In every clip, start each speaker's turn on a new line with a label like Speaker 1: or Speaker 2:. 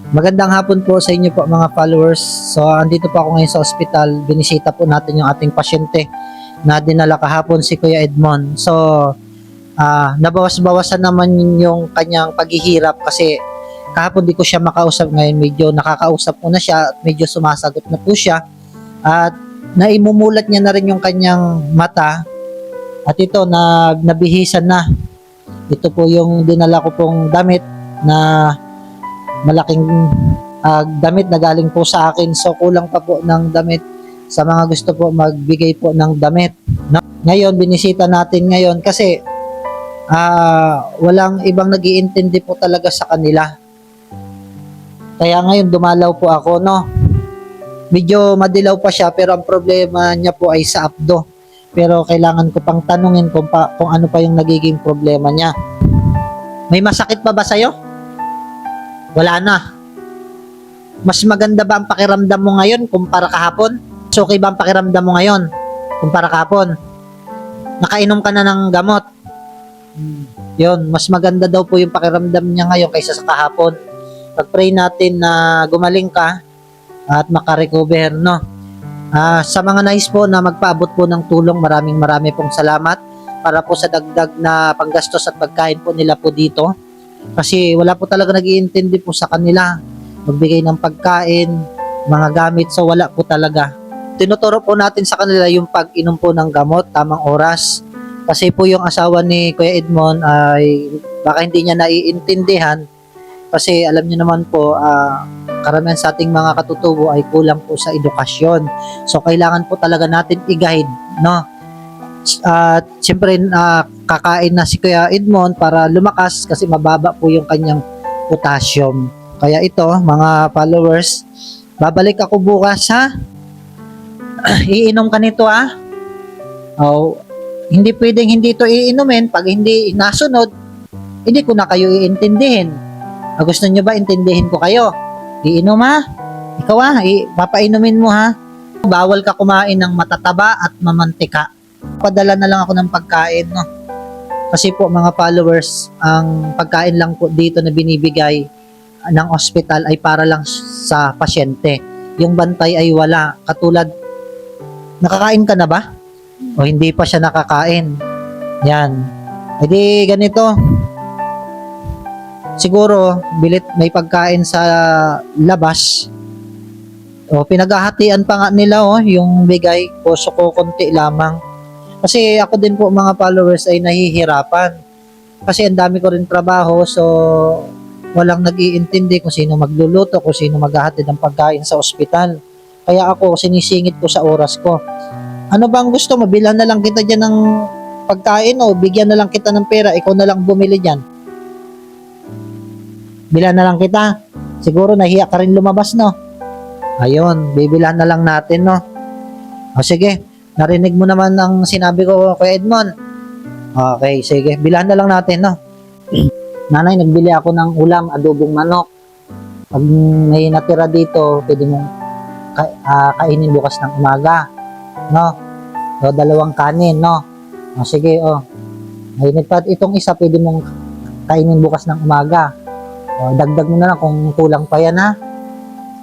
Speaker 1: Magandang hapon po sa inyo po mga followers. So, andito po ako ngayon sa ospital. Binisita po natin yung ating pasyente na dinala kahapon si Kuya Edmond. So, nabawas-bawasan naman yung kanyang paghihirap kasi kahapon di ko siya makausap, ngayon medyo nakakausap ko na siya at medyo sumasagot na po siya. At naimumulat niya na rin yung kanyang mata at ito nabihisan na. Ito po yung dinala ko pong damit na malaking damit na galing po sa akin. So kulang pa po ng damit sa mga gusto po magbigay po ng damit. No? Ngayon binisita natin ngayon kasi walang ibang nag-iintindi po talaga sa kanila. Kaya ngayon dumalaw po ako, no. Medyo madilaw pa siya pero ang problema niya po ay sa abdo. Pero kailangan ko pang tanungin kung ano pa yung nagiging problema niya. May masakit pa ba sa'yo? Wala na. Mas maganda ba ang pakiramdam mo ngayon kumpara kahapon? So, okay ba ang pakiramdam mo ngayon kumpara kahapon? Nakainom ka na ng gamot? Yun, mas maganda daw po yung pakiramdam niya ngayon kaysa sa kahapon. Pag-pray natin na gumaling ka at makarecover, no? Sa mga nais po na magpaabot po ng tulong, maraming pong salamat para po sa dagdag na panggastos at pagkain po nila po dito. Kasi wala po talaga nag-iintindi po sa kanila. Magbigay ng pagkain, mga gamit, so wala po talaga. Tinuturo po natin sa kanila yung pag-inom po ng gamot, tamang oras. Kasi po yung asawa ni Kuya Edmond ay baka hindi niya naiintindihan. Kasi alam niyo naman po, karamihan sa ating mga katutubo ay kulang po sa edukasyon. So kailangan po talaga natin i-guide, no? At siyempre kakain na si Kuya Edmond para lumakas kasi mababa po yung kanyang potassium. Kaya ito mga followers, babalik ako bukas ha. Iinom ka nito ha. Hindi pwedeng hindi ito iinumin. Pag hindi nasunod, hindi ko na kayo iintindihin. Gusto nyo ba intindihin ko kayo? Iinom ha. Ikaw ha, papainumin mo ha. Bawal ka kumain ng matataba at mamantika. Padala na lang ako ng pagkain, no? Kasi po mga followers, ang pagkain lang po dito na binibigay ng ospital ay para lang sa pasyente. Yung bantay ay wala. Katulad, nakakain ka na ba? O hindi pa siya nakakain? Yan. E di ganito. Siguro, bilit may pagkain sa labas. O pinaghahatian pa nga nila yung bigay. Puso ko konti lamang. Kasi ako din po mga followers ay nahihirapan. Kasi ang dami ko rin trabaho, so walang nag-iintindi kung sino magluluto, kung sino maghahatid ng pagkain sa ospital. Kaya ako sinisingit ko sa oras ko. Ano bang gusto mo? Bilhan na lang kita dyan ng pagkain o bigyan na lang kita ng pera, ikaw na lang bumili dyan. Bilhan na lang kita. Siguro nahiya ka rin lumabas, no? Ayun, bibilhan na lang natin, no? O sige. Narinig mo naman ang sinabi ko kay Edmond. Okay, sige. Bilhan na lang natin, no? Nanay, nagbili ako ng ulam, adobong manok. Pag may natira dito, pwede mong kainin bukas ng umaga. No? O, 2 kanin, no? O, sige, o. Mainit pa. Itong isa, pwede mong kainin bukas ng umaga. O, dagdag mo na lang kung kulang pa yan, ha?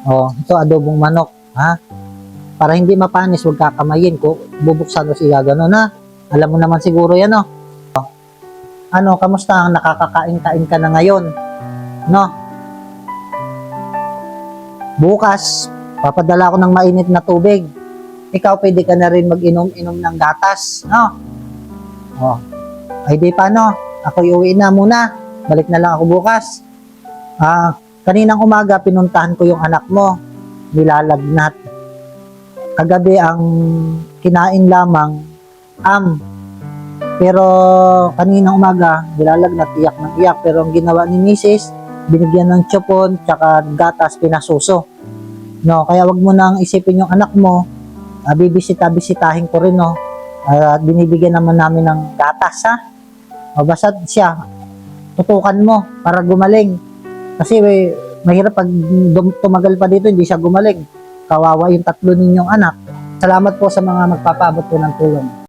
Speaker 1: O, ito, adobong manok, ha? Para hindi mapanis, huwag kakamayin ko. Bubuksan ko siya gano'n na. Alam mo naman siguro yan, no? Ano, kamusta? Nakakakain-kain ka na ngayon? No? Bukas, papadala ko ng mainit na tubig. Ikaw, pwede ka na rin mag-inom-inom ng gatas, no? O, ay di pa, no? Ako iuwi na muna. Balik na lang ako bukas. Kaninang umaga, pinuntahan ko yung anak mo. Nilalagnat. Kagabi ang kinain lamang pero kaninang umaga nilalagnat, iyak ng iyak, pero ang ginawa ni Mrs. binigyan ng chopon tsaka gatas, pinasuso, no? Kaya wag mo nang isipin yung anak mo. Bisitahin ko rin, no? Binibigyan naman namin ng gatas, ha? Basta siya tutukan mo para gumaling kasi mahirap pag tumagal pa dito hindi siya gumaling. Kawawa yung 3 ninyong anak. Salamat po sa mga magpapaabot po ng tulong.